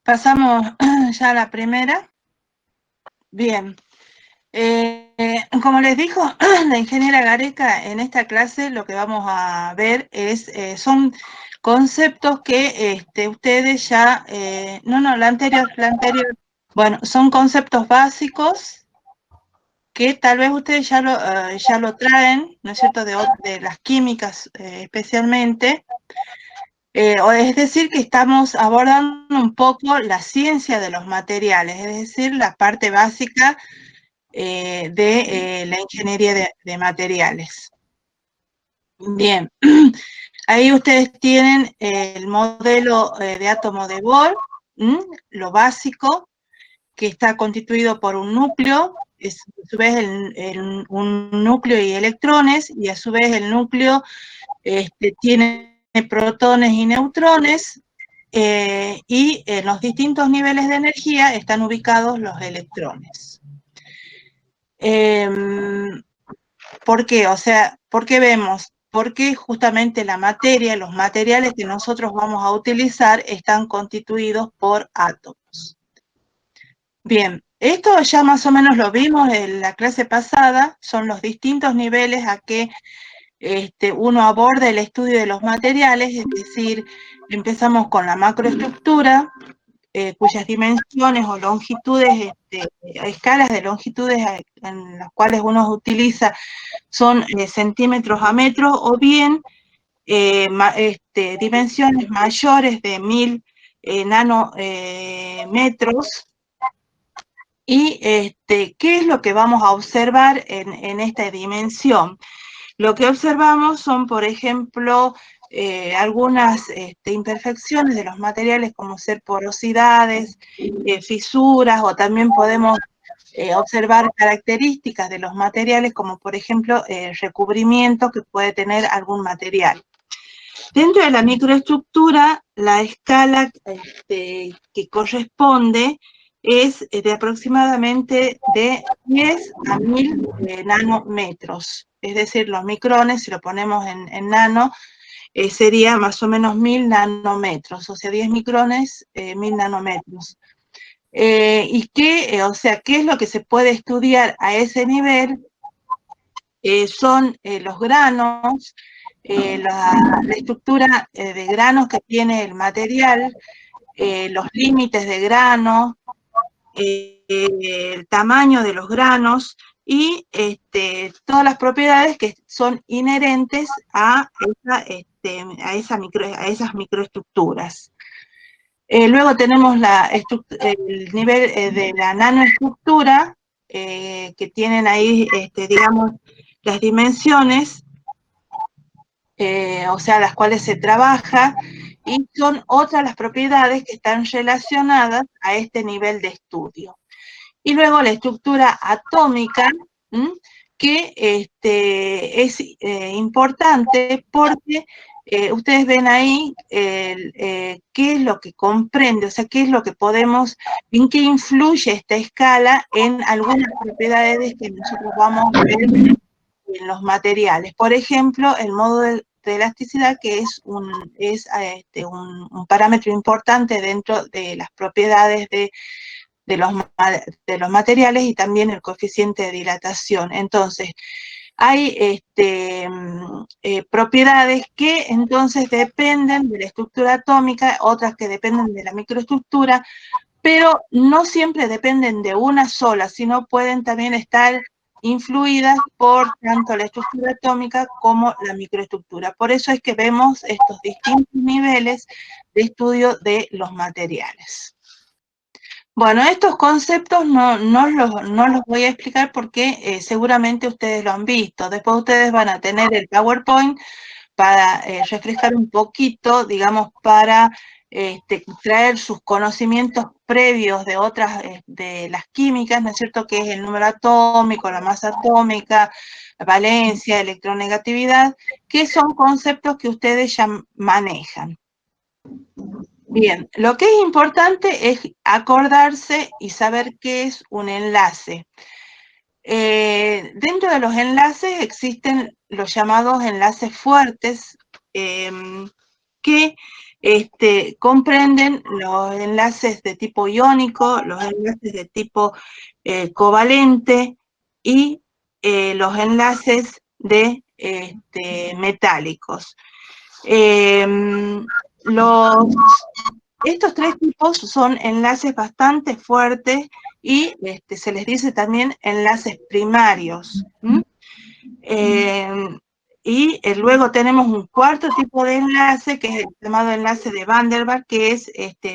Pasamos ya a la primera. Bien. Como les dijo la ingeniera Gareca, en esta clase lo que vamos a ver son conceptos que ustedes ya... la anterior. Bueno, son conceptos básicos que tal vez ustedes ya lo traen, ¿no es cierto?, de las químicas especialmente. Es decir, que estamos abordando un poco la ciencia de los materiales, es decir, la parte básica de la ingeniería de materiales. Bien, ahí ustedes tienen el modelo de átomo de Bohr, lo básico, que está constituido por un núcleo, es a su vez un núcleo y electrones, y a su vez el núcleo tiene protones y neutrones, y en los distintos niveles de energía están ubicados los electrones. ¿Por qué? O sea, ¿por qué vemos? Porque justamente la materia, los materiales que nosotros vamos a utilizar están constituidos por átomos. Bien, esto ya más o menos lo vimos en la clase pasada, son los distintos niveles a que uno aborda el estudio de los materiales, es decir, empezamos con la macroestructura, cuyas dimensiones o longitudes, escalas de longitudes en las cuales uno utiliza son centímetros a metros, o bien dimensiones mayores de 1000 nanómetros. ¿Y qué es lo que vamos a observar en esta dimensión? Lo que observamos son, por ejemplo, algunas imperfecciones de los materiales, como ser porosidades, fisuras, o también podemos observar características de los materiales, como por ejemplo recubrimiento que puede tener algún material. Dentro de la microestructura, la escala que corresponde es de aproximadamente de 10 a 1000 nanómetros. Es decir, los micrones, si lo ponemos en nano, sería más o menos 1000 nanómetros, o sea, 10 micrones, 1000 nanómetros. ¿Y qué es lo que se puede estudiar a ese nivel? Son los granos, la estructura de granos que tiene el material, los límites de grano, el tamaño de los granos y todas las propiedades que son inherentes a esas microestructuras. Luego tenemos el nivel de la nanoestructura, que tienen ahí, digamos, las dimensiones, o sea, las cuales se trabaja, y son otras las propiedades que están relacionadas a este nivel de estudio. Y luego la estructura atómica, que es importante porque ustedes ven ahí qué es lo que comprende, o sea, qué es lo que podemos, en qué influye esta escala en algunas propiedades que nosotros vamos a ver en los materiales. Por ejemplo, el modo de elasticidad, que es un parámetro importante dentro de las propiedades de los materiales, y también el coeficiente de dilatación. Entonces, hay propiedades que entonces dependen de la estructura atómica, otras que dependen de la microestructura, pero no siempre dependen de una sola, sino pueden también estar influidas por tanto la estructura atómica como la microestructura. Por eso es que vemos estos distintos niveles de estudio de los materiales. Bueno, estos conceptos no los voy a explicar porque seguramente ustedes lo han visto. Después ustedes van a tener el PowerPoint para refrescar un poquito, digamos, para traer sus conocimientos previos de otras, de las químicas, ¿no es cierto?, que es el número atómico, la masa atómica, la valencia, electronegatividad, que son conceptos que ustedes ya manejan. Bien, lo que es importante es acordarse y saber qué es un enlace. Dentro de los enlaces existen los llamados enlaces fuertes, que comprenden los enlaces de tipo iónico, los enlaces de tipo covalente y los enlaces de metálicos. Estos tres tipos son enlaces bastante fuertes y se les dice también enlaces primarios. Luego tenemos un cuarto tipo de enlace, que es el llamado enlace de Van der Waals, que es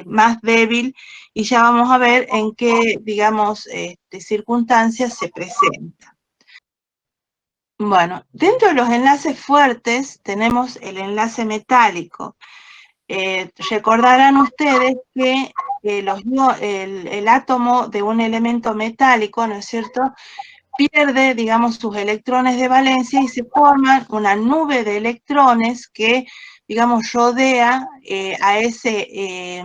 más débil, y ya vamos a ver en qué, digamos, circunstancias se presenta. Bueno, dentro de los enlaces fuertes tenemos el enlace metálico. Recordarán ustedes que el átomo de un elemento metálico, ¿no es cierto?, pierde, digamos, sus electrones de valencia y se forman una nube de electrones que, digamos, rodea a ese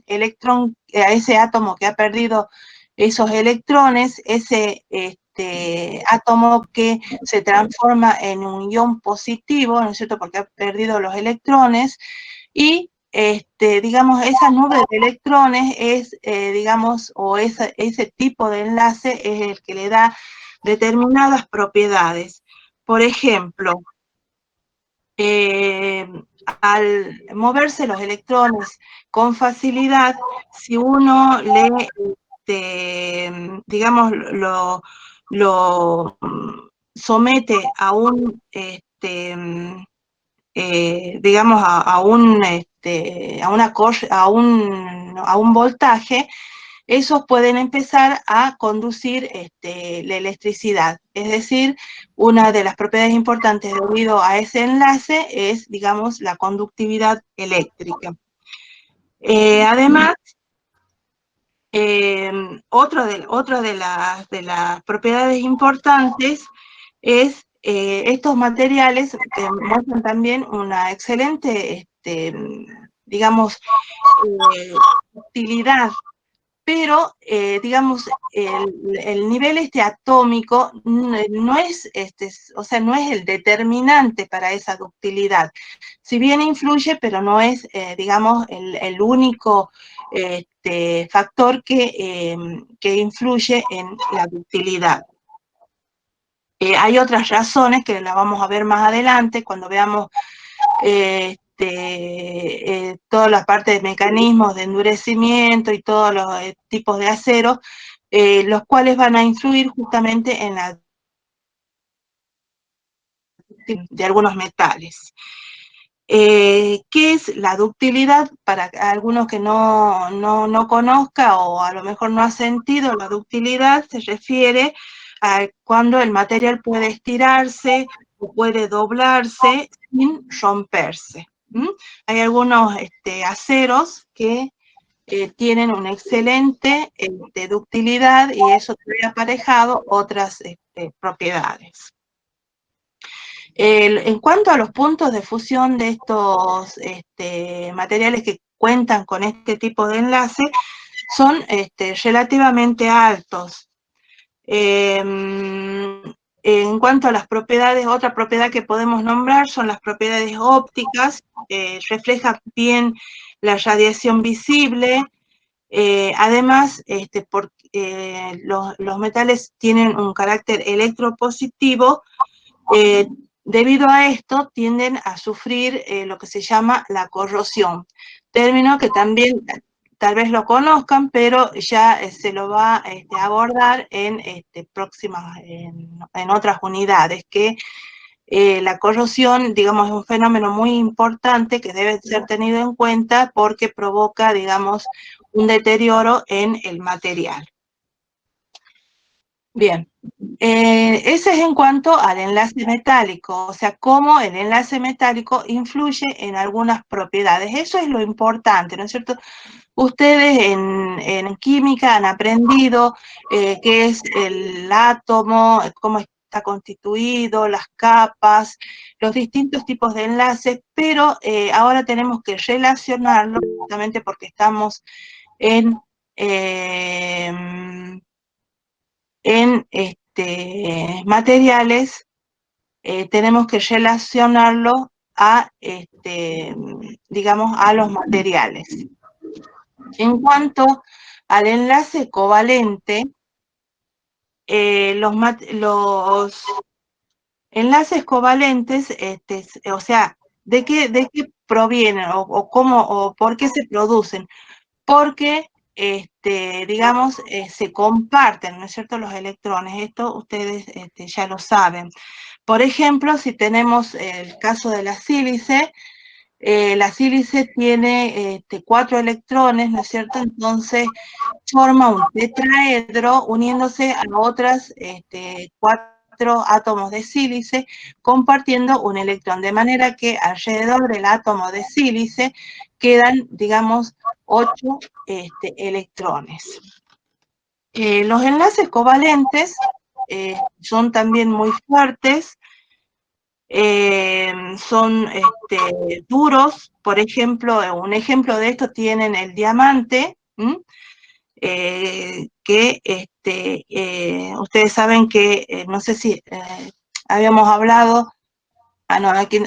a ese átomo que ha perdido esos electrones, ese átomo que se transforma en un ion positivo, ¿no es cierto?, porque ha perdido los electrones, y digamos, esa nube de electrones es, digamos, o ese tipo de enlace es el que le da determinadas propiedades. Por ejemplo, al moverse los electrones con facilidad, si uno digamos, lo somete a un, digamos, a un voltaje, esos pueden empezar a conducir la electricidad. Es decir, una de las propiedades importantes debido a ese enlace es, digamos, la conductividad eléctrica. Además, otra de las propiedades importantes es estos materiales que muestran también una excelente, digamos, utilidad, pero, digamos, el nivel atómico no es, o sea, no es el determinante para esa ductilidad. Si bien influye, pero no es, digamos, el único factor que influye en la ductilidad. Hay otras razones que las vamos a ver más adelante cuando veamos toda la parte de mecanismos de endurecimiento y todos los tipos de acero, los cuales van a influir justamente en la de algunos metales. ¿Qué es la ductilidad? Para algunos que no conozca o a lo mejor no ha sentido, la ductilidad se refiere a cuando el material puede estirarse o puede doblarse sin romperse. Hay algunos aceros que tienen una excelente ductilidad y eso trae aparejado otras propiedades. En cuanto a los puntos de fusión de estos materiales que cuentan con este tipo de enlace, son relativamente altos. En cuanto a las propiedades, otra propiedad que podemos nombrar son las propiedades ópticas, refleja bien la radiación visible, además, los metales tienen un carácter electropositivo, debido a esto tienden a sufrir lo que se llama la corrosión, término que también tal vez lo conozcan, pero ya se lo va a abordar en en otras unidades, que la corrosión, digamos, es un fenómeno muy importante que debe ser tenido en cuenta porque provoca, digamos, un deterioro en el material. Bien, ese es en cuanto al enlace metálico, o sea, cómo el enlace metálico influye en algunas propiedades. Eso es lo importante, ¿no es cierto? Ustedes en química han aprendido qué es el átomo, cómo está constituido, las capas, los distintos tipos de enlaces, pero ahora tenemos que relacionarlo justamente porque estamos en, materiales, tenemos que relacionarlo a, digamos, a los materiales. En cuanto al enlace covalente, los enlaces covalentes, o sea, ¿de qué provienen o cómo o por qué se producen? Porque, digamos, se comparten, ¿no es cierto?, los electrones. Esto ustedes ya lo saben. Por ejemplo, si tenemos el caso de la sílice tiene 4 electrones, ¿no es cierto? Entonces forma un tetraedro uniéndose a otras 4 átomos de sílice compartiendo un electrón, de manera que alrededor del átomo de sílice quedan, digamos, 8 electrones. Los enlaces covalentes son también muy fuertes, son duros. Por ejemplo, un ejemplo de esto tienen el diamante, que ustedes saben que, no sé si habíamos hablado, no, aquí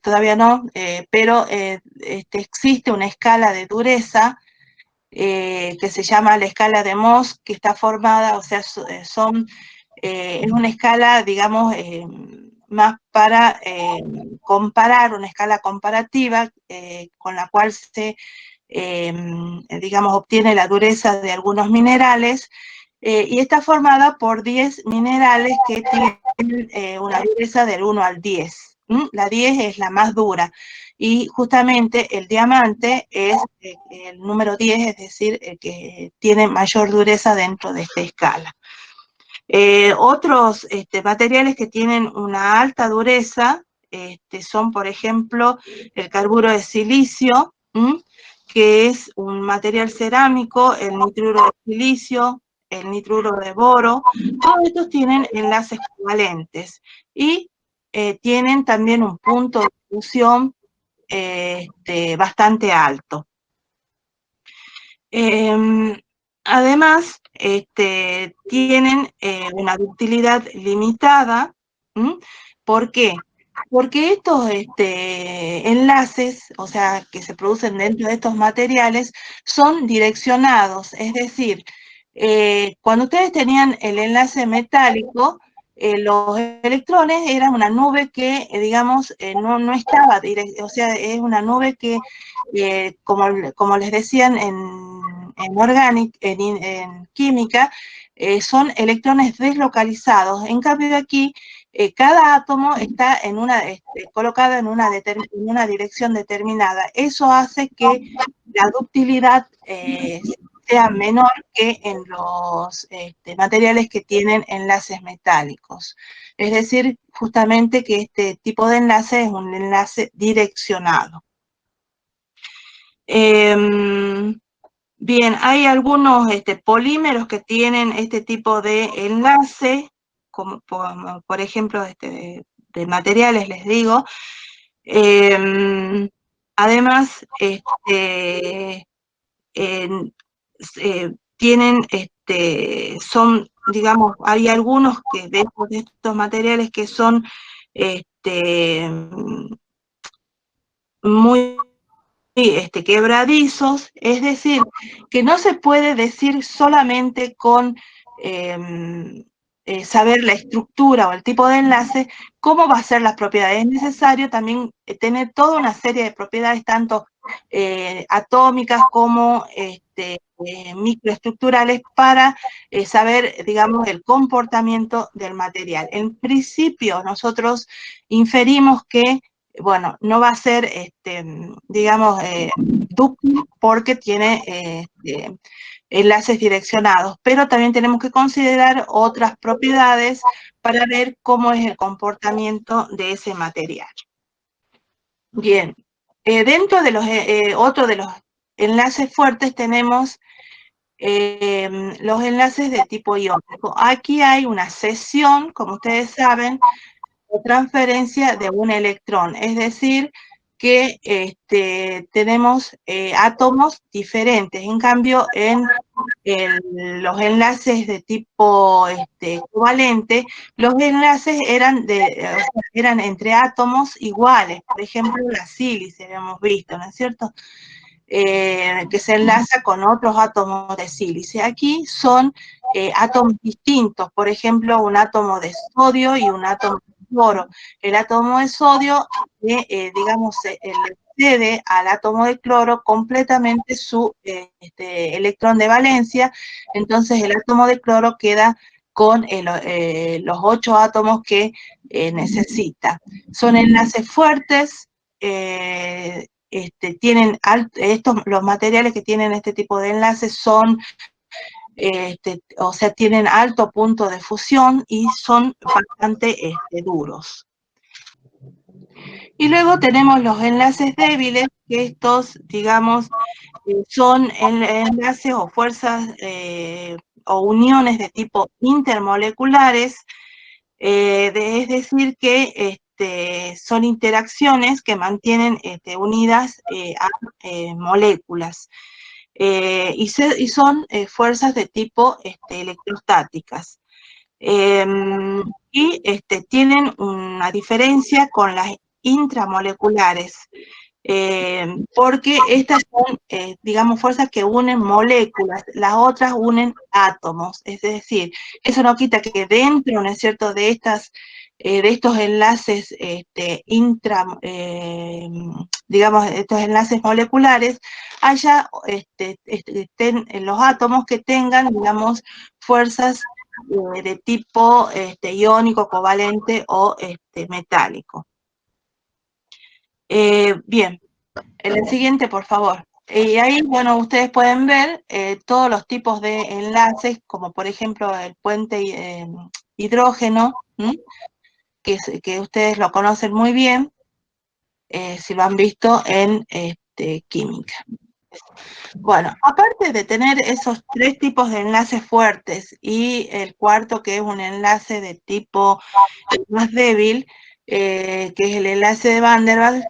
todavía no, pero existe una escala de dureza que se llama la escala de Mohs, que está formada, o sea, es una escala, digamos, más para comparar, una escala comparativa con la cual se, digamos, obtiene la dureza de algunos minerales, y está formada por 10 minerales que tienen una dureza del 1 al 10. La 10 es la más dura, y justamente el diamante es el número 10, es decir, el que tiene mayor dureza dentro de esta escala. Otros materiales que tienen una alta dureza son, por ejemplo, el carburo de silicio, que es un material cerámico, el nitruro de silicio, el nitruro de boro. Todos estos tienen enlaces covalentes y tienen también un punto de fusión bastante alto. Además, tienen una ductilidad limitada. ¿Por qué? Porque estos enlaces, o sea, que se producen dentro de estos materiales, son direccionados. Es decir, cuando ustedes tenían el enlace metálico, los electrones eran una nube que, digamos, no estaba directa, o sea, es una nube que, como les decían en química, son electrones deslocalizados. En cambio, aquí, cada átomo está colocado en una dirección determinada. Eso hace que la ductilidad sea menor que en los materiales que tienen enlaces metálicos. Es decir, justamente que este tipo de enlace es un enlace direccionado. Bien, hay algunos polímeros que tienen este tipo de enlace, como por ejemplo de materiales, les digo. Además, tienen, digamos, hay algunos que de estos materiales que son muy quebradizos, es decir, que no se puede decir solamente con saber la estructura o el tipo de enlace, cómo va a ser las propiedades. Es necesario también tener toda una serie de propiedades, tanto atómicas como microestructurales, para saber, digamos, el comportamiento del material. En principio, nosotros inferimos que, bueno, no va a ser, digamos, dúctil porque tiene enlaces direccionados, pero también tenemos que considerar otras propiedades para ver cómo es el comportamiento de ese material. Bien, dentro de otro de los enlaces fuertes tenemos los enlaces de tipo iónico. Aquí hay una cesión, como ustedes saben, o transferencia de un electrón, es decir, que tenemos átomos diferentes. En cambio, en los enlaces de tipo covalente, los enlaces eran, eran entre átomos iguales, por ejemplo, la sílice, habíamos visto, ¿no es cierto? Que se enlaza con otros átomos de sílice. Aquí son átomos distintos, por ejemplo, un átomo de sodio y un átomo de cloro. El átomo de sodio, digamos, le cede al átomo de cloro completamente su electrón de valencia, entonces el átomo de cloro queda con los 8 átomos que necesita. Son enlaces fuertes, tienen los materiales que tienen este tipo de enlaces son, o sea, tienen alto punto de fusión y son bastante duros. Y luego tenemos los enlaces débiles, que estos, digamos, son enlaces o fuerzas o uniones de tipo intermoleculares, es decir, que son interacciones que mantienen unidas a moléculas. Y son fuerzas de tipo electrostáticas. Y tienen una diferencia con las intramoleculares, porque estas son, digamos, fuerzas que unen moléculas, las otras unen átomos, es decir, eso no quita que dentro, ¿no es cierto?, de estos enlaces digamos, estos enlaces moleculares, haya, estén los átomos que tengan, digamos, fuerzas de tipo iónico, covalente o metálico. Bien, el siguiente, por favor. Y ahí, bueno, ustedes pueden ver todos los tipos de enlaces, como por ejemplo el puente hidrógeno, que ustedes lo conocen muy bien, si lo han visto en química. Bueno, aparte de tener esos 3 tipos de enlaces fuertes y el cuarto, que es un enlace de tipo más débil, que es el enlace de Van der Waals,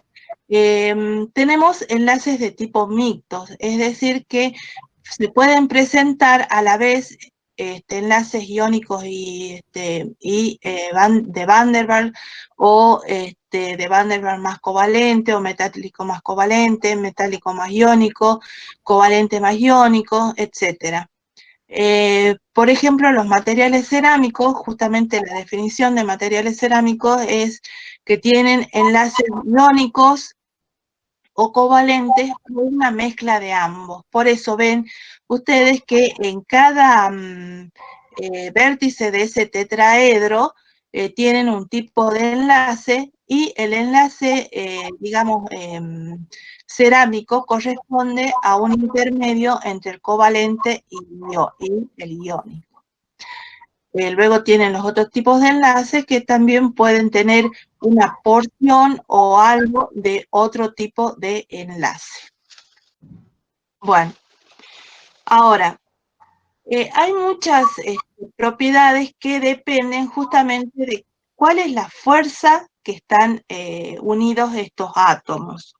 tenemos enlaces de tipo mixtos, es decir, que se pueden presentar a la vez enlaces iónicos y de Van der Waals o de Van der Waals más covalente o metálico más covalente, metálico más iónico, covalente más iónico, etc. Por ejemplo, los materiales cerámicos, justamente la definición de materiales cerámicos es que tienen enlaces iónicos o covalentes o una mezcla de ambos. Por eso ven ustedes que en cada vértice de ese tetraedro tienen un tipo de enlace y el enlace, digamos, cerámico corresponde a un intermedio entre el covalente y el iónico. Luego tienen los otros tipos de enlaces que también pueden tener una porción o algo de otro tipo de enlace. Bueno, ahora, hay muchas propiedades que dependen justamente de cuál es la fuerza que están unidos estos átomos.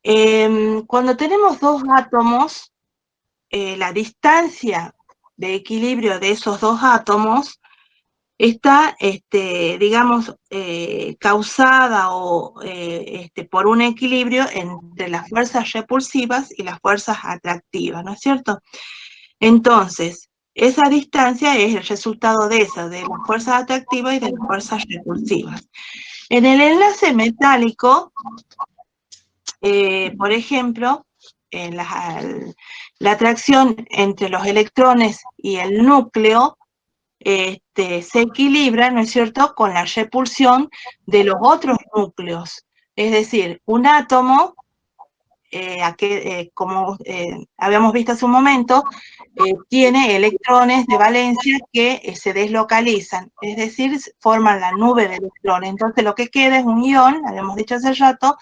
Cuando tenemos 2 átomos, la distancia de equilibrio de esos 2 átomos está, digamos, causada o por un equilibrio entre las fuerzas repulsivas y las fuerzas atractivas, ¿no es cierto? Entonces, esa distancia es el resultado de eso, de las fuerzas atractivas y de las fuerzas repulsivas. En el enlace metálico, por ejemplo, la atracción entre los electrones y el núcleo se equilibra, ¿no es cierto?, con la repulsión de los otros núcleos. Es decir, un átomo, como habíamos visto hace un momento, tiene electrones de valencia que se deslocalizan, es decir, forman la nube de electrones. Entonces lo que queda es un ion, habíamos dicho hace rato,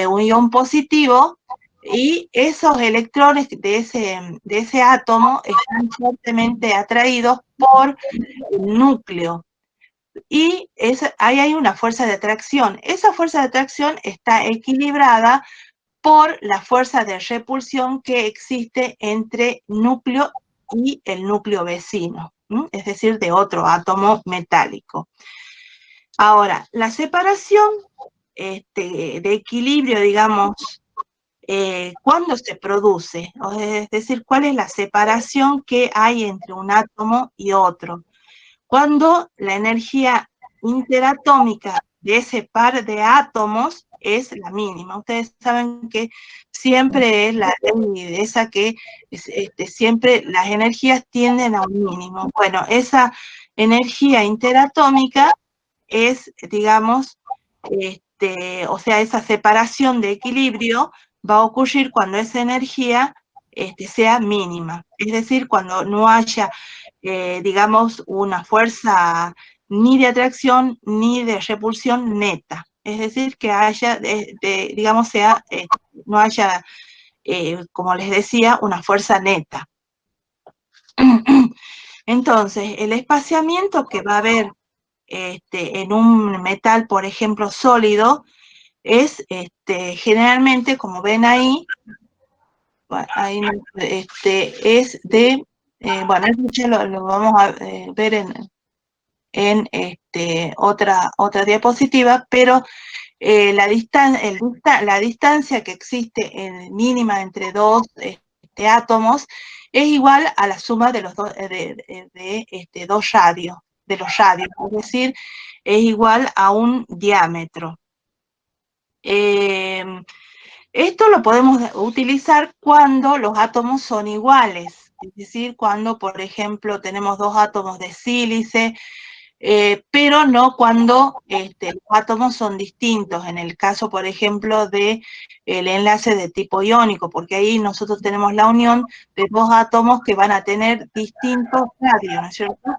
un ion positivo, y esos electrones de ese átomo están fuertemente atraídos por el núcleo. Y ahí hay una fuerza de atracción. Esa fuerza de atracción está equilibrada por la fuerza de repulsión que existe entre núcleo y el núcleo vecino, es decir, de otro átomo metálico. Ahora, la separación de equilibrio, digamos, ¿cuándo se produce? Es decir, ¿cuál es la separación que hay entre un átomo y otro? Cuando la energía interatómica de ese par de átomos es la mínima. Ustedes saben que siempre es la ley esa que siempre las energías tienden a un mínimo. Bueno, esa energía interatómica es, digamos, o sea, esa separación de equilibrio va a ocurrir cuando esa energía sea mínima. Es decir, cuando no haya, digamos, una fuerza ni de atracción ni de repulsión neta. Es decir, que haya, digamos, no haya, como les decía, una fuerza neta. Entonces, el espaciamiento que va a haber en un metal, por ejemplo, sólido, es generalmente, como ven ahí, ahí es de, bueno, eso ya lo vamos a ver en otra diapositiva, pero la distancia que existe mínima entre dos átomos es igual a la suma de los dos dos radios, de los radios, es decir, es igual a un diámetro. Esto lo podemos utilizar cuando los átomos son iguales, es decir, cuando, por ejemplo, tenemos dos átomos de sílice, pero no cuando los átomos son distintos, en el caso, por ejemplo, del enlace de tipo iónico, porque ahí nosotros tenemos la unión de dos átomos que van a tener distintos radios, ¿no es cierto?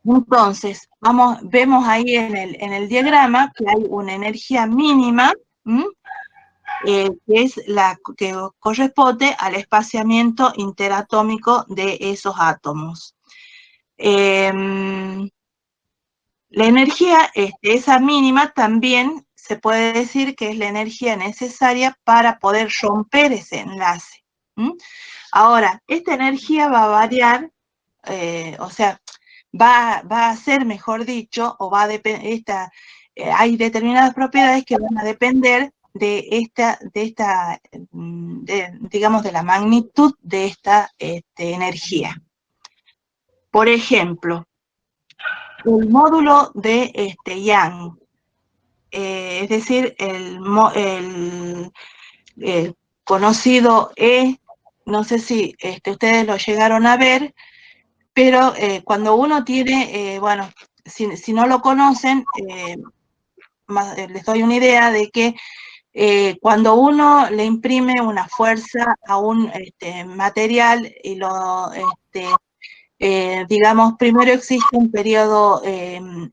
Entonces, vemos ahí en el diagrama que hay una energía mínima, que es la que corresponde al espaciamiento interatómico de esos átomos. La energía, esa mínima, también se puede decir que es la energía necesaria para poder romper ese enlace. Ahora, esta energía va a variar, o sea, va a ser, mejor dicho, o va a depender, hay determinadas propiedades que van a depender digamos, de la magnitud de esta energía. Por ejemplo, el módulo de Young, es decir, el conocido E, no sé si ustedes lo llegaron a ver, pero cuando uno tiene, bueno, si no lo conocen, les doy una idea de que cuando uno le imprime una fuerza a un material y lo, digamos, primero existe un periodo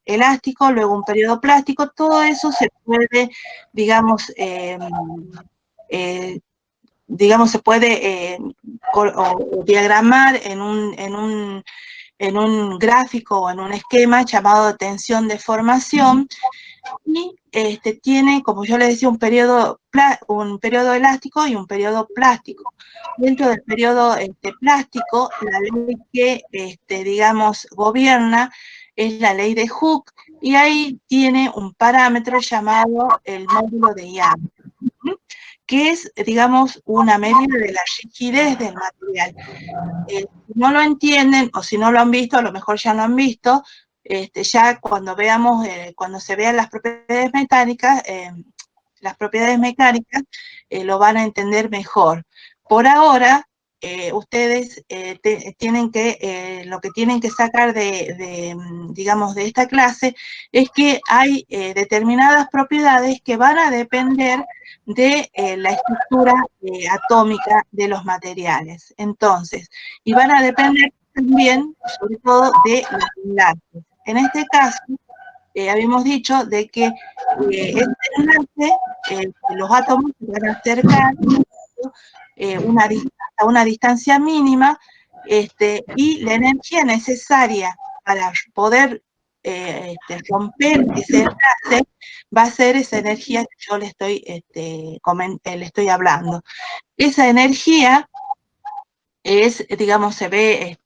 elástico, luego un periodo plástico, todo eso se puede, digamos, se puede o diagramar en un gráfico o en un esquema llamado tensión de formación, y tiene, como yo les decía, un periodo elástico y un periodo plástico. Dentro del periodo plástico, la ley que, digamos, gobierna es la ley de Hooke, y ahí tiene un parámetro llamado el módulo de Young, que es, digamos, una medida de la rigidez del material. Si no lo entienden, o si no lo han visto, a lo mejor ya lo han visto, ya cuando veamos, cuando se vean las propiedades mecánicas, lo van a entender mejor. Por ahora, ustedes lo que tienen que sacar digamos, de esta clase es que hay determinadas propiedades que van a depender de la estructura atómica de los materiales. Entonces, y van a depender también, sobre todo, de los enlaces. En este caso, habíamos dicho de que este enlace, los átomos se van a acercar a una distancia mínima, y la energía necesaria para poder romper ese enlace, va a ser esa energía que yo le estoy hablando. Esa energía es, digamos, se ve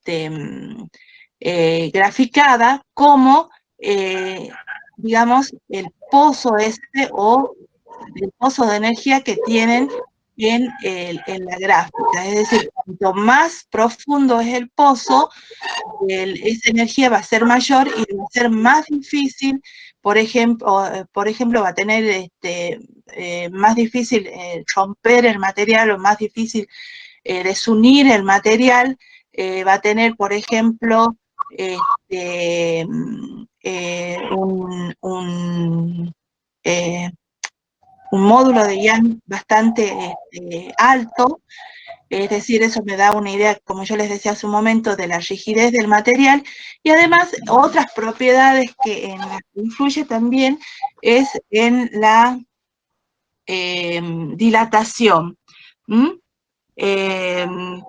graficada como, digamos, el pozo o el pozo de energía que tienen en la gráfica. Es decir, cuanto más profundo es el pozo, esa energía va a ser mayor y va a ser más difícil, por ejemplo, va a tener más difícil romper el material o más difícil desunir el material, va a tener, por ejemplo, un módulo de Young bastante alto. Es decir, eso me da una idea, como yo les decía hace un momento, de la rigidez del material y además otras propiedades que en las que influye también es en la dilatación.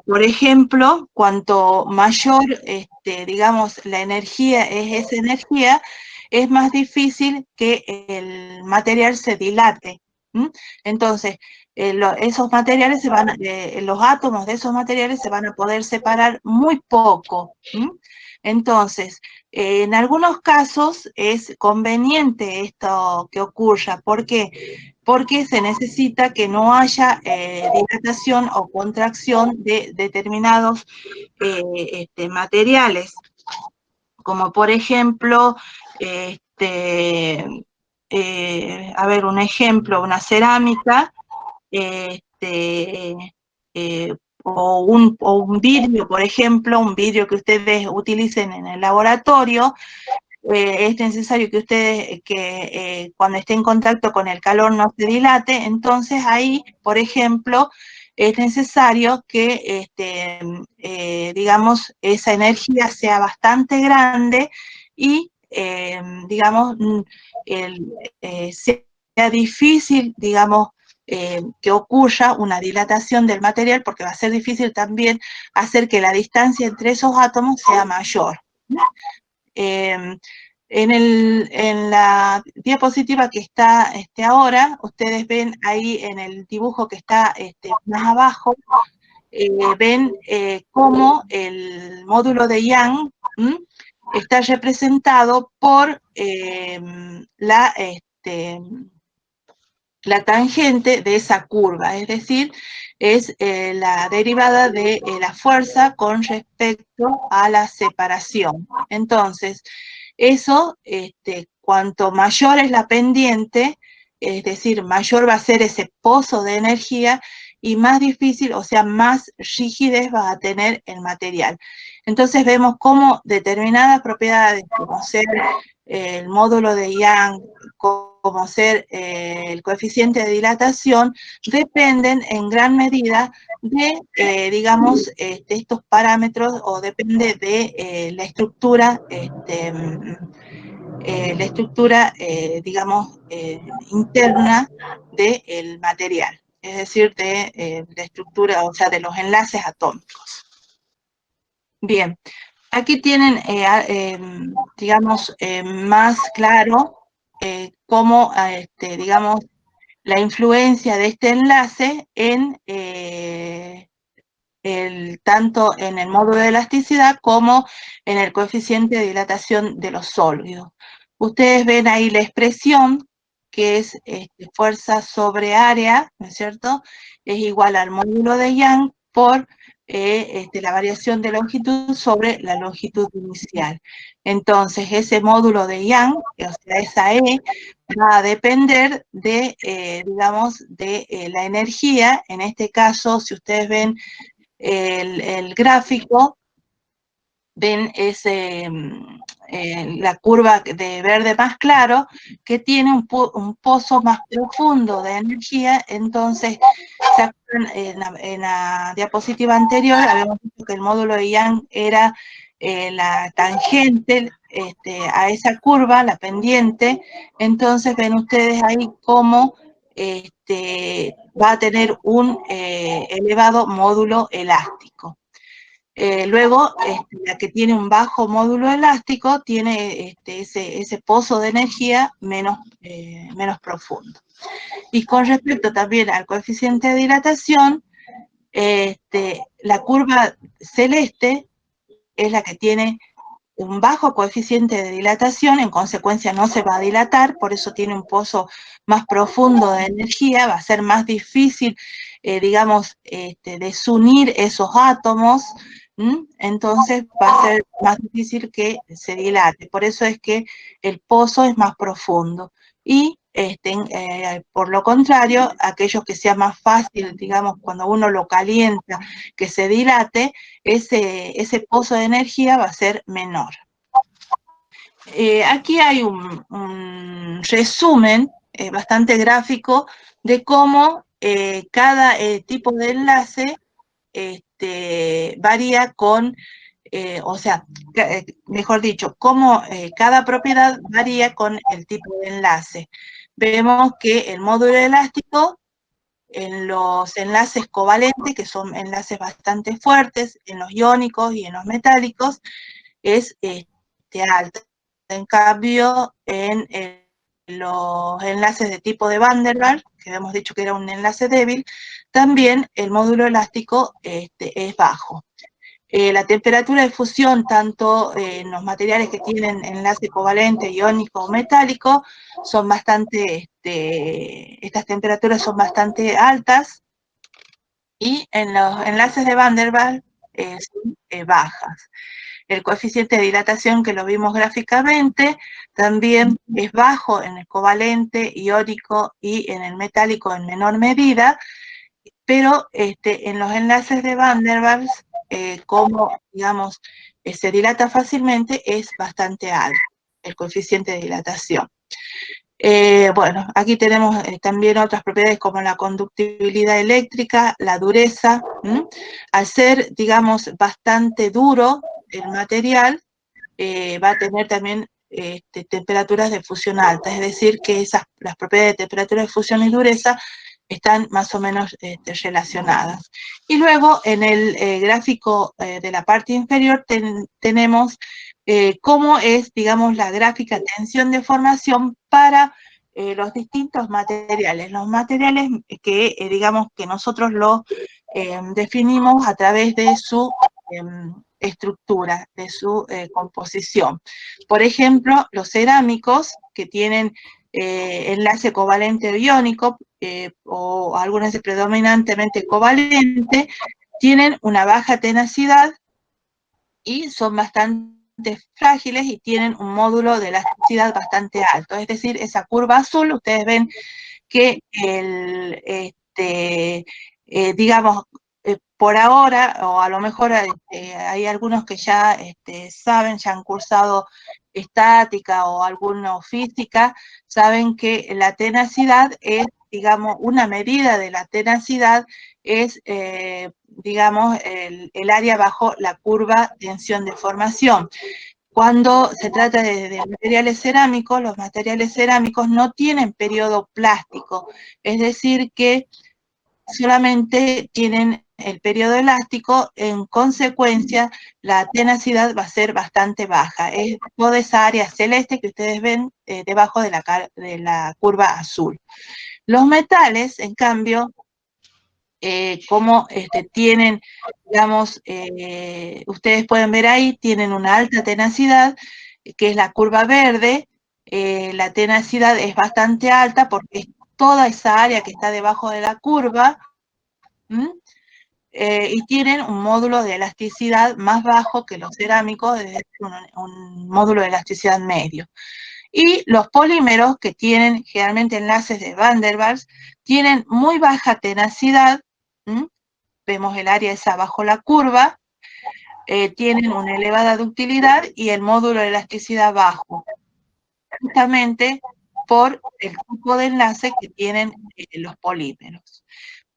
Por ejemplo, cuanto mayor, digamos, la energía es esa energía, es más difícil que el material se dilate. Entonces, esos materiales los átomos de esos materiales se van a poder separar muy poco. Entonces, en algunos casos es conveniente esto que ocurra. ¿Por qué? Porque se necesita que no haya dilatación o contracción de determinados materiales, como por ejemplo, a ver, un ejemplo, una cerámica, o un vidrio, por ejemplo, un vidrio que ustedes utilicen en el laboratorio. Es necesario que ustedes, cuando esté en contacto con el calor no se dilate, entonces ahí, por ejemplo, es necesario que, digamos, esa energía sea bastante grande y, digamos, sea difícil, digamos, que ocurra una dilatación del material, porque va a ser difícil también hacer que la distancia entre esos átomos sea mayor. En la diapositiva que está ahora, ustedes ven ahí en el dibujo que está más abajo, ven cómo el módulo de Young está representado por la tangente de esa curva, es decir, es la derivada de la fuerza con respecto a la separación. Entonces, eso, cuanto mayor es la pendiente, es decir, mayor va a ser ese pozo de energía y más difícil, o sea, más rigidez va a tener el material. Entonces vemos cómo determinadas propiedades, como ser el módulo de Young, como ser el coeficiente de dilatación, dependen en gran medida de, digamos, estos parámetros, o depende de la estructura, digamos, interna del material, es decir, de la estructura, o sea, de los enlaces atómicos. Bien, aquí tienen, digamos, más claro cómo, digamos, la influencia de este enlace en tanto en el módulo de elasticidad como en el coeficiente de dilatación de los sólidos. Ustedes ven ahí la expresión, que es fuerza sobre área, ¿no es cierto? Es igual al módulo de Young por la variación de longitud sobre la longitud inicial. Entonces, ese módulo de Young, o sea, esa E, va a depender de, digamos, de la energía. En este caso, si ustedes ven el gráfico, ven la curva de verde más claro, que tiene un pozo más profundo de energía. Entonces, en la diapositiva anterior habíamos visto que el módulo de Young era la tangente a esa curva, la pendiente. Entonces ven ustedes ahí cómo va a tener un elevado módulo elástico. Luego, la que tiene un bajo módulo elástico tiene ese pozo de energía menos profundo. Y con respecto también al coeficiente de dilatación, la curva celeste es la que tiene un bajo coeficiente de dilatación, en consecuencia no se va a dilatar, por eso tiene un pozo más profundo de energía, va a ser más difícil, digamos, desunir esos átomos, entonces va a ser más difícil que se dilate, por eso es que el pozo es más profundo. Y por lo contrario, aquellos que sea más fácil, digamos, cuando uno lo calienta, que se dilate, ese pozo de energía va a ser menor. Aquí hay un resumen bastante gráfico de cómo cada tipo de enlace varía con, o sea, mejor dicho, cómo cada propiedad varía con el tipo de enlace. Vemos que el módulo elástico en los enlaces covalentes, que son enlaces bastante fuertes, en los iónicos y en los metálicos, es alto. En cambio, en los enlaces de tipo de Van der Waals, que habíamos dicho que era un enlace débil, también el módulo elástico es bajo. La temperatura de fusión, tanto en los materiales que tienen enlace covalente, iónico o metálico, son bastante, estas temperaturas son bastante altas, y en los enlaces de Van der Waals son bajas. El coeficiente de dilatación, que lo vimos gráficamente, también es bajo en el covalente, iónico y en el metálico en menor medida, pero en los enlaces de Van der Waals, como digamos se dilata fácilmente, es bastante alto el coeficiente de dilatación. Bueno, aquí tenemos también otras propiedades como la conductibilidad eléctrica, la dureza. Al ser, digamos, bastante duro el material, va a tener también temperaturas de fusión altas, es decir, que las propiedades de temperatura de fusión y dureza están más o menos relacionadas. Y luego en el gráfico de la parte inferior tenemos cómo es, digamos, la gráfica tensión de formación para los distintos materiales. Los materiales que, digamos, que nosotros los definimos a través de su estructura, de su composición. Por ejemplo, los cerámicos que tienen enlace covalente o iónico, o algunas predominantemente covalente, tienen una baja tenacidad y son bastante frágiles y tienen un módulo de elasticidad bastante alto. Es decir, esa curva azul, ustedes ven que digamos, por ahora, o a lo mejor hay algunos que ya saben, ya han cursado estática o alguno física, saben que la tenacidad es, digamos, una medida de la tenacidad es, digamos, el área bajo la curva tensión de formación. Cuando se trata de materiales cerámicos, los materiales cerámicos no tienen periodo plástico, es decir que solamente tienen el periodo elástico, en consecuencia la tenacidad va a ser bastante baja. Es toda esa área celeste que ustedes ven debajo de la curva azul. Los metales, en cambio, como tienen, digamos, ustedes pueden ver ahí, tienen una alta tenacidad, que es la curva verde. La tenacidad es bastante alta porque es toda esa área que está debajo de la curva, y tienen un módulo de elasticidad más bajo que los cerámicos, es decir, un módulo de elasticidad medio. Y los polímeros, que tienen generalmente enlaces de Van der Waals, tienen muy baja tenacidad. Vemos el área esa bajo la curva, tienen una elevada ductilidad y el módulo de elasticidad bajo, justamente por el tipo de enlace que tienen los polímeros.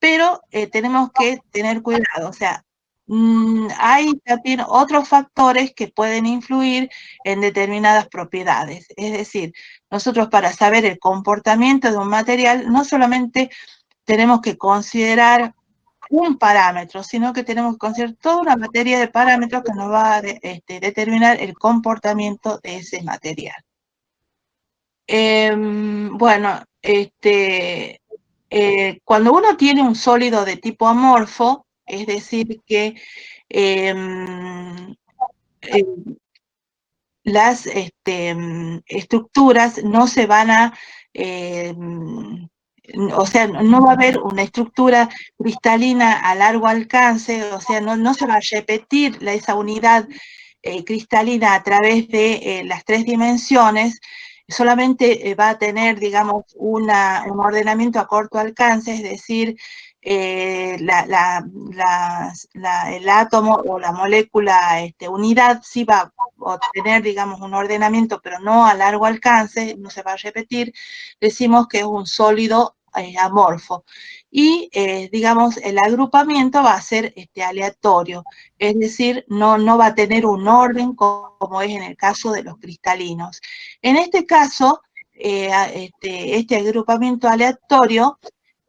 Pero tenemos que tener cuidado, o sea, hay también otros factores que pueden influir en determinadas propiedades. Es decir, nosotros para saber el comportamiento de un material, no solamente tenemos que considerar un parámetro, sino que tenemos que considerar toda una materia de parámetros que nos va a determinar el comportamiento de ese material. Bueno, cuando uno tiene un sólido de tipo amorfo, es decir, que las estructuras no se van a, o sea, no va a haber una estructura cristalina a largo alcance, o sea, no se va a repetir esa unidad cristalina a través de las tres dimensiones, solamente va a tener, digamos, un ordenamiento a corto alcance, es decir, el átomo o la molécula unidad sí va a obtener, digamos, un ordenamiento, pero no a largo alcance, no se va a repetir. Decimos que es un sólido amorfo. Y, digamos, el agrupamiento va a ser aleatorio, es decir, no va a tener un orden como es en el caso de los cristalinos. En este caso, este agrupamiento aleatorio,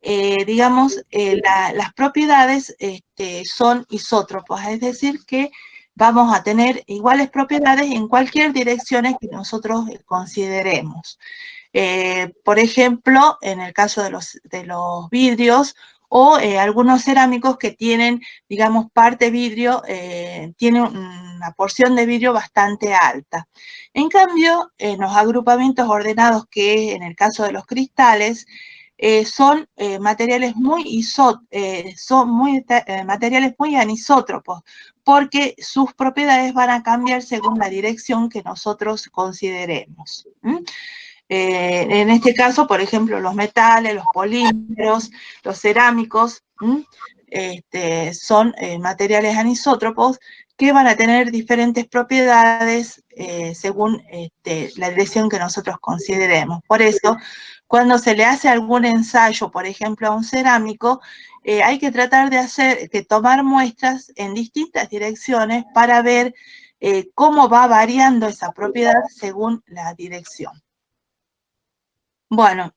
digamos, las propiedades son isótropos, es decir, que vamos a tener iguales propiedades en cualquier dirección que nosotros consideremos. Por ejemplo, en el caso de los vidrios o algunos cerámicos que tienen, digamos, parte vidrio, tienen una porción de vidrio bastante alta. En cambio, los agrupamientos ordenados, que en el caso de los cristales, son materiales materiales muy anisótropos, porque sus propiedades van a cambiar según la dirección que nosotros consideremos. En este caso, por ejemplo, los metales, los polímeros, los cerámicos, son materiales anisótropos que van a tener diferentes propiedades según la dirección que nosotros consideremos. Por eso, cuando se le hace algún ensayo, por ejemplo, a un cerámico, hay que tratar de tomar muestras en distintas direcciones para ver cómo va variando esa propiedad según la dirección. Bueno,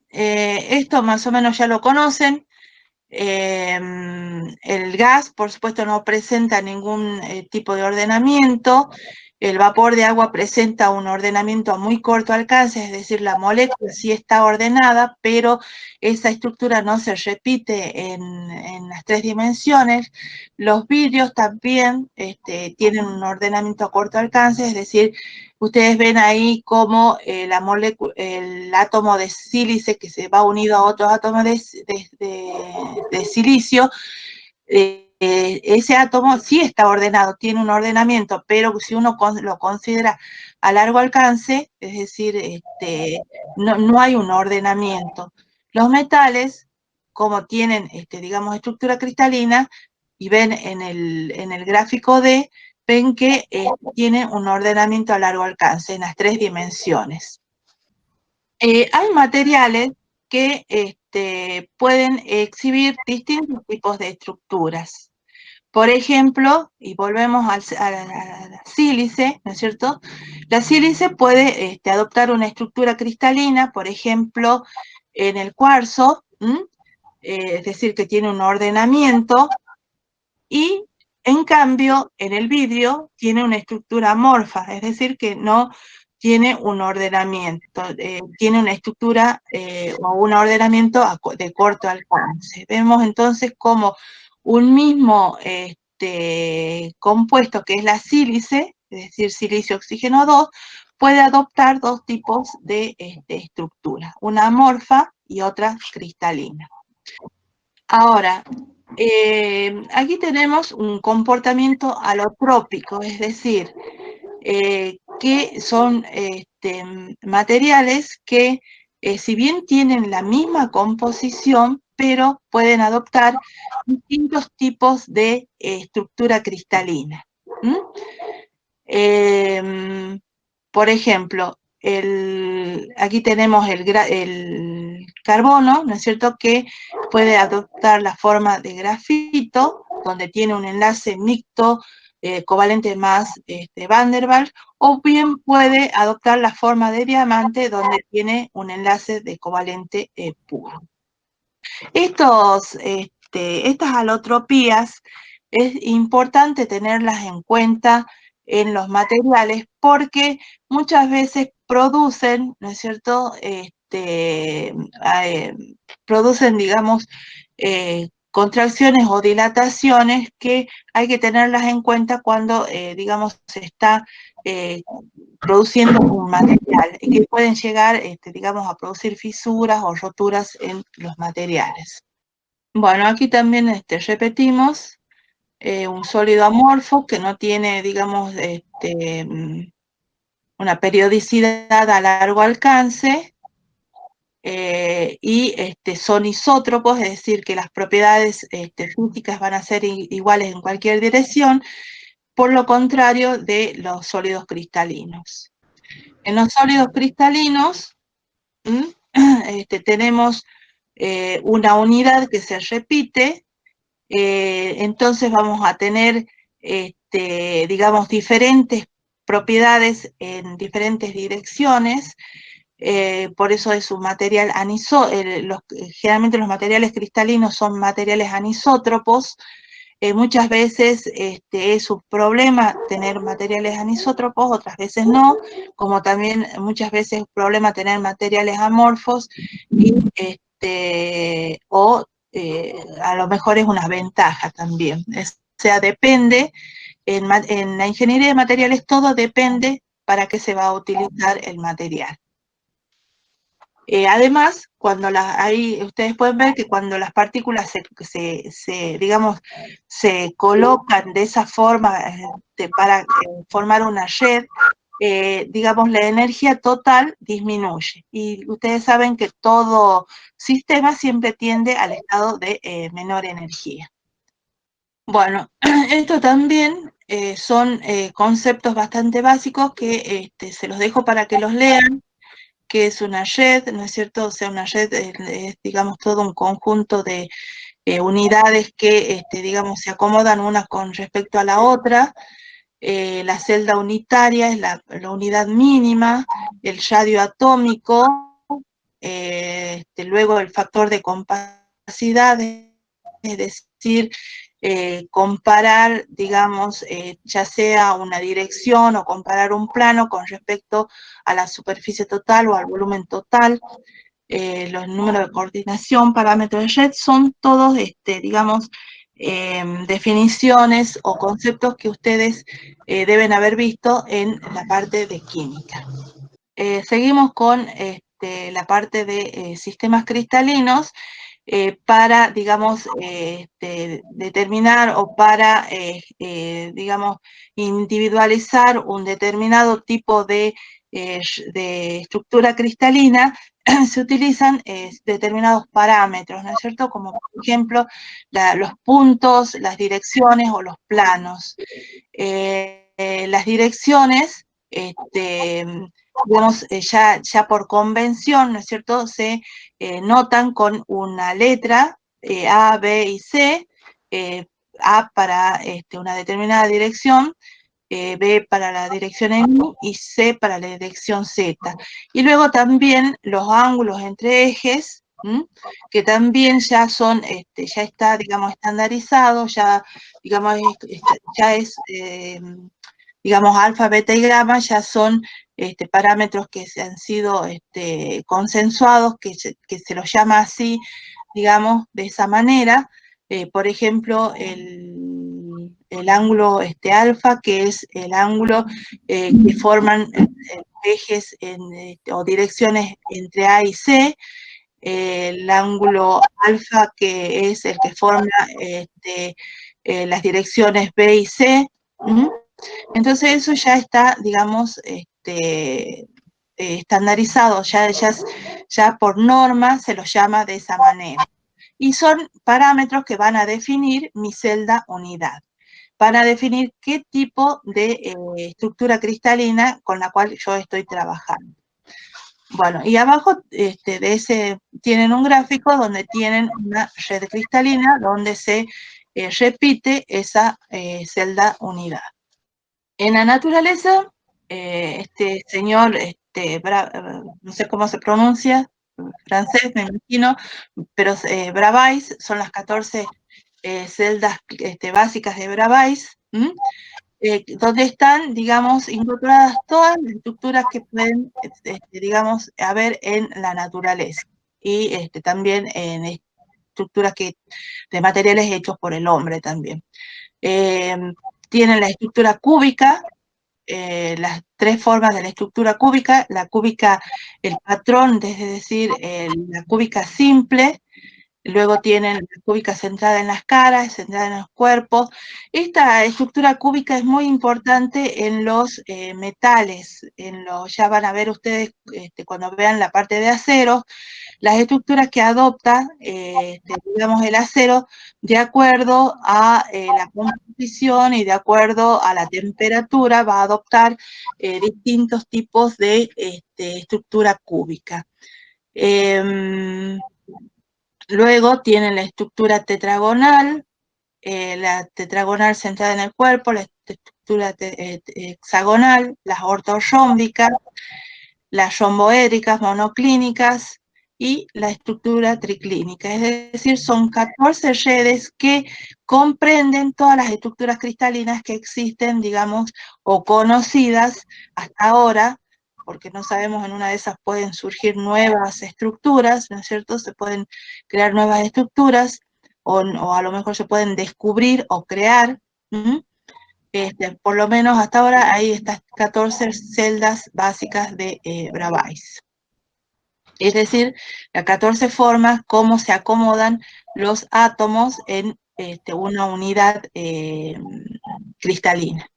esto más o menos ya lo conocen. El gas, por supuesto, no presenta ningún tipo de ordenamiento. El vapor de agua presenta un ordenamiento a muy corto alcance, es decir, la molécula sí está ordenada, pero esa estructura no se repite en las tres dimensiones. Los vidrios también tienen un ordenamiento a corto alcance, es decir, ustedes ven ahí cómo el átomo de sílice que se va unido a otros átomos de silicio, ese átomo sí está ordenado, tiene un ordenamiento, pero si uno lo considera a largo alcance, es decir, no hay un ordenamiento. Los metales, como tienen, digamos, estructura cristalina, y ven en el gráfico D, ven que tiene un ordenamiento a largo alcance en las tres dimensiones. Hay materiales que pueden exhibir distintos tipos de estructuras. Por ejemplo, y volvemos a la sílice, ¿no es cierto? La sílice puede adoptar una estructura cristalina, por ejemplo, en el cuarzo, es decir, que tiene un ordenamiento, y en cambio, en el vidrio tiene una estructura amorfa, es decir, que no tiene un ordenamiento, tiene una estructura o un ordenamiento de corto alcance. Vemos entonces como un mismo compuesto, que es la sílice, es decir, silicio-oxígeno 2, puede adoptar dos tipos de estructura, una amorfa y otra cristalina. Ahora, aquí tenemos un comportamiento alotrópico, es decir, que son materiales que, si bien tienen la misma composición, pero pueden adoptar distintos tipos de estructura cristalina. Por ejemplo, aquí tenemos el carbono, ¿no es cierto?, que puede adoptar la forma de grafito, donde tiene un enlace mixto covalente más Van der Waals, o bien puede adoptar la forma de diamante, donde tiene un enlace de covalente puro. Estos estas alotropías es importante tenerlas en cuenta en los materiales porque muchas veces producen, ¿no es cierto? Producen, digamos, contracciones o dilataciones que hay que tenerlas en cuenta cuando, digamos, se está produciendo un material y que pueden llegar, digamos, a producir fisuras o roturas en los materiales. Bueno, aquí también repetimos un sólido amorfo que no tiene, digamos, una periodicidad a largo alcance y son isótropos, es decir, que las propiedades físicas van a ser iguales en cualquier dirección, por lo contrario de los sólidos cristalinos. En los sólidos cristalinos tenemos una unidad que se repite, entonces vamos a tener, digamos, diferentes propiedades en diferentes direcciones, por eso es un material generalmente los materiales cristalinos son materiales anisótropos. Muchas veces es un problema tener materiales anisótropos, otras veces no, como también muchas veces es un problema tener materiales amorfos o a lo mejor es una ventaja también. O sea, depende, en la ingeniería de materiales todo depende para qué se va a utilizar el material. Además, ahí ustedes pueden ver que cuando las partículas digamos, se colocan de esa forma para formar una red, digamos, la energía total disminuye. Y ustedes saben que todo sistema siempre tiende al estado de menor energía. Bueno, esto también son conceptos bastante básicos que se los dejo para que los lean, que es una red, ¿no es cierto? O sea, una red es, digamos, todo un conjunto de unidades que, digamos, se acomodan una con respecto a la otra. La celda unitaria es la unidad mínima, el radio atómico, luego el factor de compacidad, es decir, comparar, digamos, ya sea una dirección o comparar un plano con respecto a la superficie total o al volumen total. Los números de coordinación, parámetros de red, son todos, digamos, definiciones o conceptos que ustedes deben haber visto en la parte de química. Seguimos con la parte de sistemas cristalinos. Para, digamos, determinar o para, digamos, individualizar un determinado tipo de estructura cristalina, se utilizan determinados parámetros, ¿no es cierto? Como por ejemplo los puntos, las direcciones o los planos. Las direcciones, digamos, ya por convención, ¿no es cierto?, se notan con una letra A, B y C, A para una determinada dirección, B para la dirección M y C para la dirección Z. Y luego también los ángulos entre ejes, que también ya son, ya está, digamos, estandarizado, ya, digamos, ya es, digamos, alfa, beta y gamma, ya son parámetros que se han sido consensuados, que se los llama así, digamos, de esa manera. Por ejemplo, el ángulo alfa, que es el ángulo que forman ejes o direcciones entre A y C, el ángulo alfa, que es el que forma las direcciones B y C. Entonces eso ya está, digamos, estandarizado, ya por norma se los llama de esa manera. Y son parámetros que van a definir mi celda unidad, van a definir qué tipo de estructura cristalina con la cual yo estoy trabajando. Bueno, y abajo de ese tienen un gráfico donde tienen una red cristalina donde se repite esa celda unidad. En la naturaleza, este señor, no sé cómo se pronuncia. francés, me imagino, pero Bravais son las 14 celdas básicas de Bravais, donde están, digamos, incorporadas todas las estructuras que pueden, digamos, haber en la naturaleza y también en estructuras de materiales hechos por el hombre también. Tienen la estructura cúbica, las tres formas de la estructura cúbica, la cúbica, el patrón, es decir, la cúbica simple. Luego tienen la cúbica centrada en las caras, centrada en los cuerpos. Esta estructura cúbica es muy importante en los metales. Ya van a ver ustedes cuando vean la parte de acero, las estructuras que adopta, digamos, el acero de acuerdo a la composición y de acuerdo a la temperatura va a adoptar distintos tipos de estructura cúbica. Luego tienen la estructura tetragonal, la tetragonal centrada en el cuerpo, la estructura hexagonal, las ortorrómbicas, las romboédricas monoclínicas y la estructura triclínica. Es decir, son 14 redes que comprenden todas las estructuras cristalinas que existen, digamos, o conocidas hasta ahora, porque no sabemos, en una de esas pueden surgir nuevas estructuras, ¿no es cierto? Se pueden crear nuevas estructuras, o a lo mejor se pueden descubrir o crear. Por lo menos hasta ahora hay estas 14 celdas básicas de Bravais. Es decir, las 14 formas cómo se acomodan los átomos en una unidad cristalina.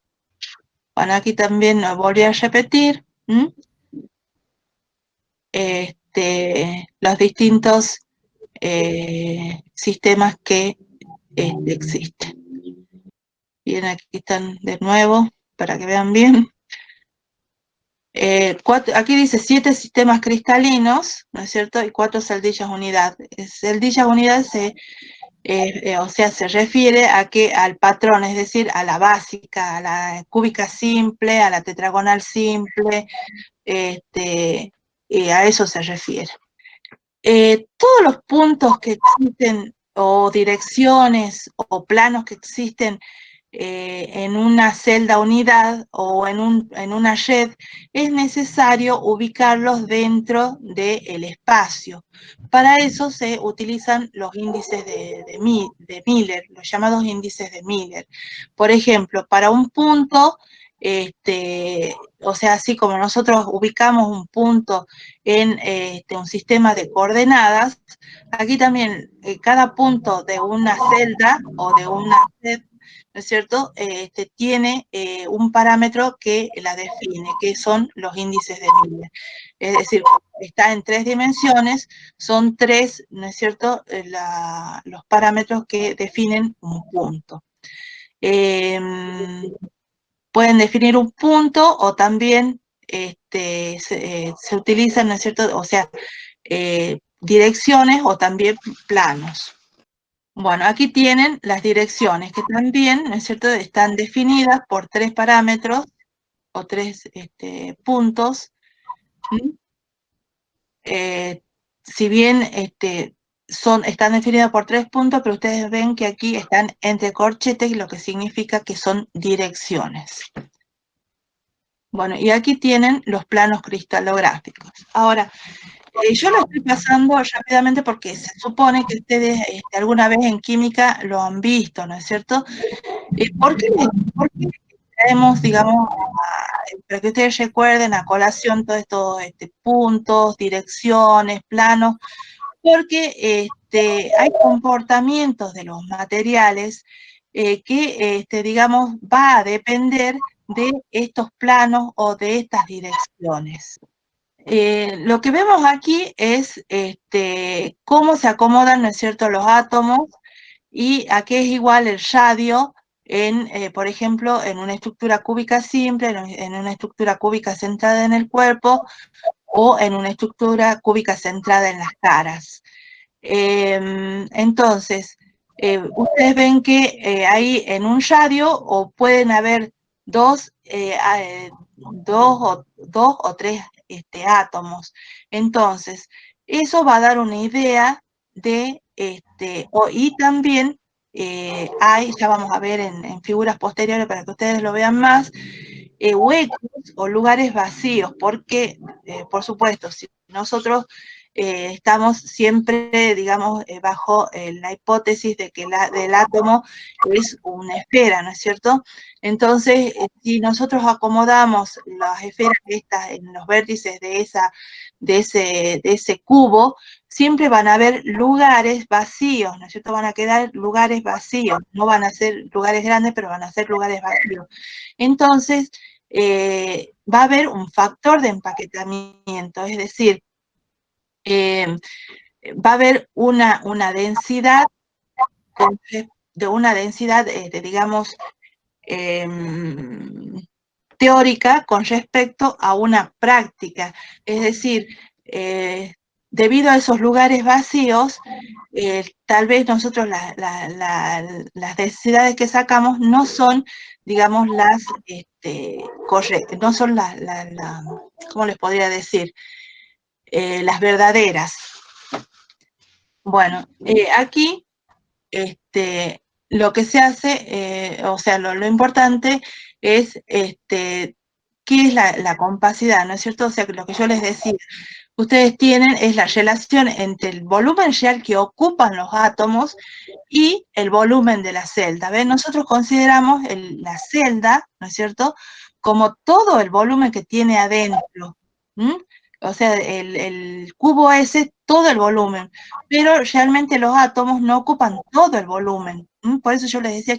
Bueno, aquí también volví a repetir los distintos sistemas que existen. Bien, aquí están de nuevo para que vean bien. Aquí dice 7 sistemas cristalinos, ¿no es cierto? Y 4 celdillas unidad. Celdillas unidad o sea, se refiere al patrón, es decir, a la básica, a la cúbica simple, a la tetragonal simple, a eso se refiere. Todos los puntos que existen, o direcciones, o planos que existen en una celda unidad o en una red, es necesario ubicarlos dentro del espacio. Para eso se utilizan los índices de Miller, los llamados índices de Miller. Por ejemplo, para un punto, o sea, así como nosotros ubicamos un punto en un sistema de coordenadas, aquí también cada punto de una celda o de una red, ¿no es cierto?, tiene un parámetro que la define, que son los índices de Miller. Es decir, está en 3 dimensiones, son 3, ¿no es cierto?, los parámetros que definen un punto. Pueden definir un punto o también se utilizan, ¿no es cierto?, o sea, direcciones o también planos. Bueno, aquí tienen las direcciones que también, ¿no es cierto?, están definidas por 3 parámetros o 3 puntos. Si bien están definidas por 3 puntos, pero ustedes ven que aquí están entre corchetes, lo que significa que son direcciones. Bueno, y aquí tienen los planos cristalográficos. Ahora, yo lo estoy pasando rápidamente porque se supone que ustedes alguna vez en química lo han visto, ¿no es cierto? ¿Por qué traemos, digamos, para que ustedes recuerden a colación todos estos puntos, direcciones, planos? Porque hay comportamientos de los materiales que, digamos, va a depender de estos planos o de estas direcciones. Lo que vemos aquí es cómo se acomodan, ¿no es cierto?, los átomos y a qué es igual el radio por ejemplo, en una estructura cúbica simple, en una estructura cúbica centrada en el cuerpo o en una estructura cúbica centrada en las caras. Entonces, ustedes ven que ahí en un radio o pueden haber dos o tres átomos. Entonces, Eso va a dar una idea de, y también ya vamos a ver en figuras posteriores para que ustedes lo vean más, huecos o lugares vacíos, porque, por supuesto, si nosotros estamos siempre, digamos, bajo la hipótesis de que del átomo es una esfera, ¿no es cierto? Entonces, si nosotros acomodamos las esferas estas en los vértices de ese cubo, siempre van a haber lugares vacíos, ¿no es cierto? Van a quedar lugares vacíos, no van a ser lugares grandes, pero van a ser lugares vacíos. Entonces, va a haber un factor de empaquetamiento, es decir, va a haber una densidad, digamos, teórica con respecto a una práctica. Es decir, debido a esos lugares vacíos, tal vez nosotros las densidades que sacamos no son, digamos, correctas, no son ¿cómo les podría decir? Las verdaderas. Bueno, aquí lo que se hace, o sea, lo importante es qué es la compacidad, ¿no es cierto? O sea, lo que yo les decía, ustedes tienen es la relación entre el volumen real que ocupan los átomos y el volumen de la celda. ¿Ven? Nosotros consideramos la celda, ¿no es cierto?, como todo el volumen que tiene adentro. ¿Mm? O sea, el cubo ese, todo el volumen, pero realmente los átomos no ocupan todo el volumen. ¿Mm? Por eso yo les decía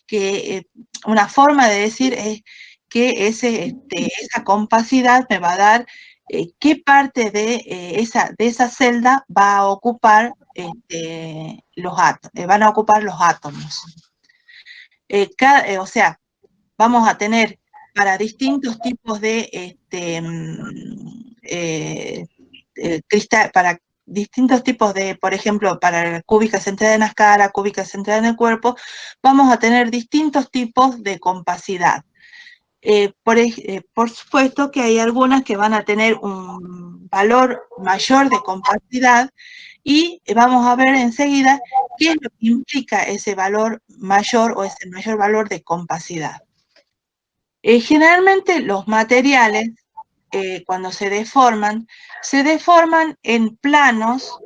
que una forma de decir es que esa compacidad me va a dar qué parte de esa celda va a ocupar van a ocupar los átomos. O sea, vamos a tener para distintos tipos de cristal, para distintos tipos de, por ejemplo, para la cúbica centrada en la cara, cúbica centrada en el cuerpo, vamos a tener distintos tipos de compacidad. Por supuesto que hay algunas que van a tener un valor mayor de compacidad y vamos a ver enseguida qué es lo que implica ese valor mayor o ese mayor valor de compacidad. Generalmente los materiales, cuando se deforman en planos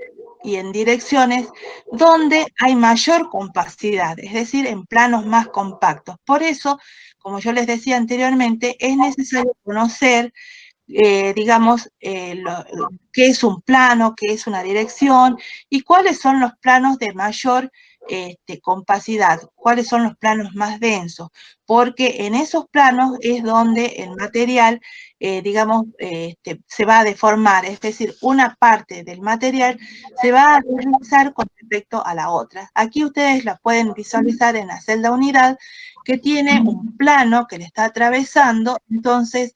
y en direcciones donde hay mayor compacidad, es decir, en planos más compactos. Por eso, como yo les decía anteriormente, es necesario conocer, digamos, qué es un plano, qué es una dirección y cuáles son los planos de mayor compacidad, cuáles son los planos más densos, porque en esos planos es donde el material, digamos, se va a deformar, es decir, una parte del material se va a deslizar con respecto a la otra. Aquí ustedes la pueden visualizar en la celda unidad, que tiene un plano que le está atravesando, entonces,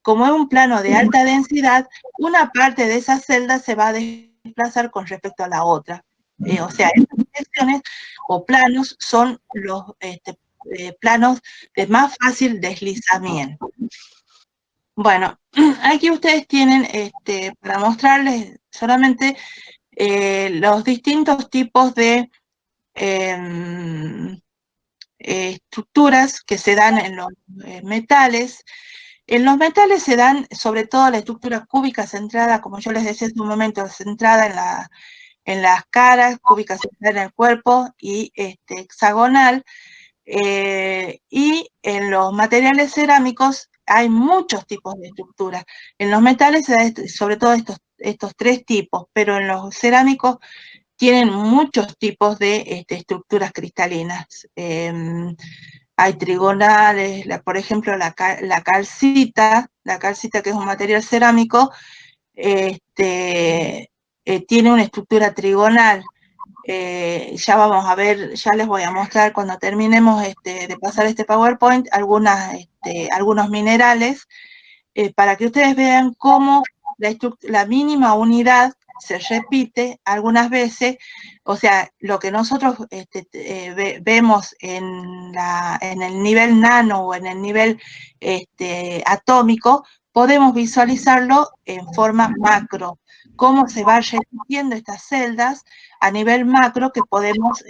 como es un plano de alta densidad, una parte de esa celda se va a desplazar con respecto a la otra. O sea, estas direcciones o planos son los planos de más fácil deslizamiento. Bueno, aquí ustedes tienen, para mostrarles solamente los distintos tipos de estructuras que se dan en los metales. En los metales se dan sobre todo la estructura cúbica centrada, como yo les decía hace un momento, centrada en las caras, cúbica centrada en el cuerpo y hexagonal. Y en los materiales cerámicos hay muchos tipos de estructuras. En los metales se da sobre todo estos tres tipos, pero en los cerámicos tienen muchos tipos de estructuras cristalinas. Hay trigonales, por ejemplo, la calcita, que es un material cerámico, tiene una estructura trigonal. Ya vamos a ver, ya les voy a mostrar cuando terminemos de pasar este PowerPoint algunos minerales para que ustedes vean cómo la mínima unidad se repite algunas veces, o sea, lo que nosotros vemos en el nivel nano o en el nivel atómico, podemos visualizarlo en forma macro, cómo se van repitiendo estas celdas a nivel macro que podemos,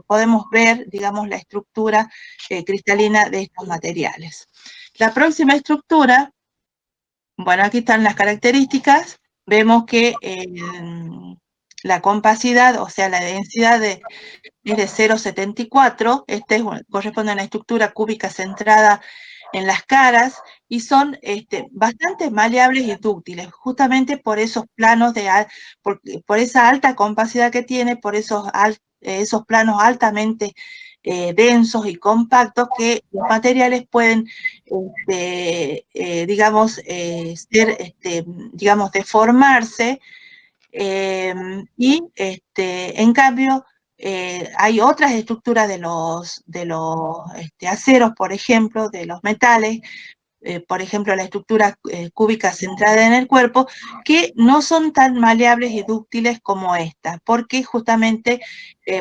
podemos ver, digamos, la estructura cristalina de estos materiales. La próxima estructura, bueno, aquí están las características, vemos que la compacidad, o sea, la densidad es de 0,74, corresponde a una estructura cúbica centrada en las caras, y son bastante maleables y dúctiles, justamente por esos planos, por esa alta compacidad que tiene, por esos planos altamente densos y compactos, que los materiales pueden, digamos, digamos, deformarse, y en cambio hay otras estructuras de los aceros, por ejemplo, de los metales, por ejemplo, la estructura cúbica centrada en el cuerpo, que no son tan maleables y dúctiles como esta, porque justamente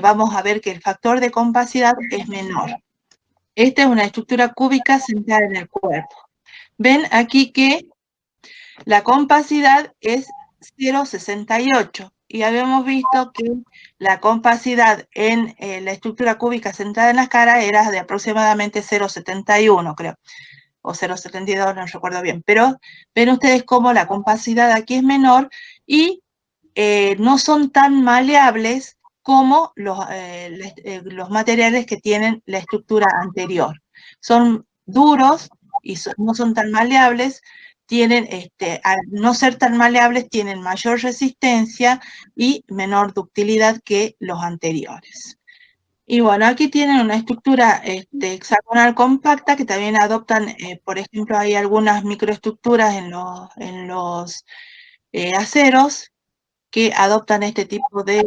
vamos a ver que el factor de compacidad es menor. Esta es una estructura cúbica centrada en el cuerpo. Ven aquí que la compacidad es 0,68 y habíamos visto que la compacidad en la estructura cúbica centrada en las caras era de aproximadamente 0,71, creo, o 0,72, no recuerdo bien, pero ven ustedes cómo la compacidad aquí es menor y no son tan maleables como los materiales que tienen la estructura anterior. Son duros y no son tan maleables, tienen, al no ser tan maleables, tienen mayor resistencia y menor ductilidad que los anteriores. Y bueno, aquí tienen una estructura hexagonal compacta que también adoptan, por ejemplo, hay algunas microestructuras en los aceros que adoptan este tipo de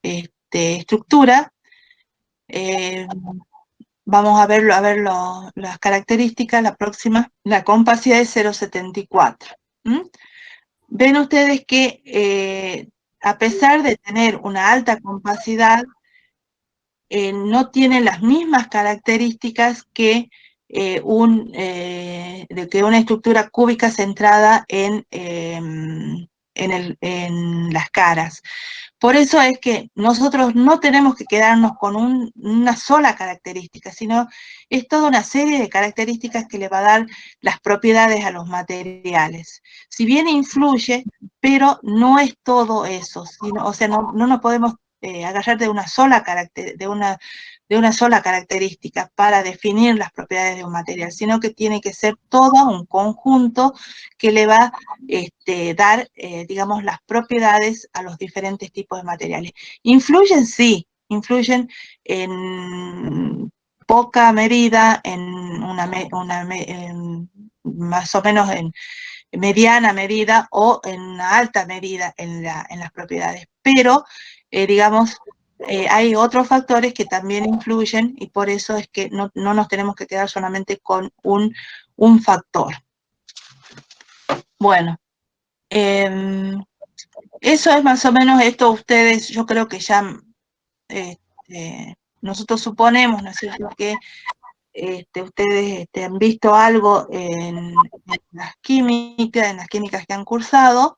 estructura. Vamos a ver las características, la próxima. La compacidad es 0,74. Ven ustedes que a pesar de tener una alta compacidad, no tienen las mismas características que, una estructura cúbica centrada en las caras. Por eso es que nosotros no tenemos que quedarnos con una sola característica, sino es toda una serie de características que le va a dar las propiedades a los materiales. Si bien influye, pero no es todo eso, o sea, no nos podemos agarrar de una sola característica para definir las propiedades de un material, sino que tiene que ser todo un conjunto que le va a dar, digamos, las propiedades a los diferentes tipos de materiales. ¿Influyen? Sí, influyen en poca medida, más o menos en mediana medida o en una alta medida en las propiedades. Pero, digamos, hay otros factores que también influyen y por eso es que no nos tenemos que quedar solamente con un factor. Bueno, eso es más o menos esto. Ustedes, yo creo que ya nosotros suponemos, ¿no es cierto?, que ustedes han visto algo en las químicas que han cursado,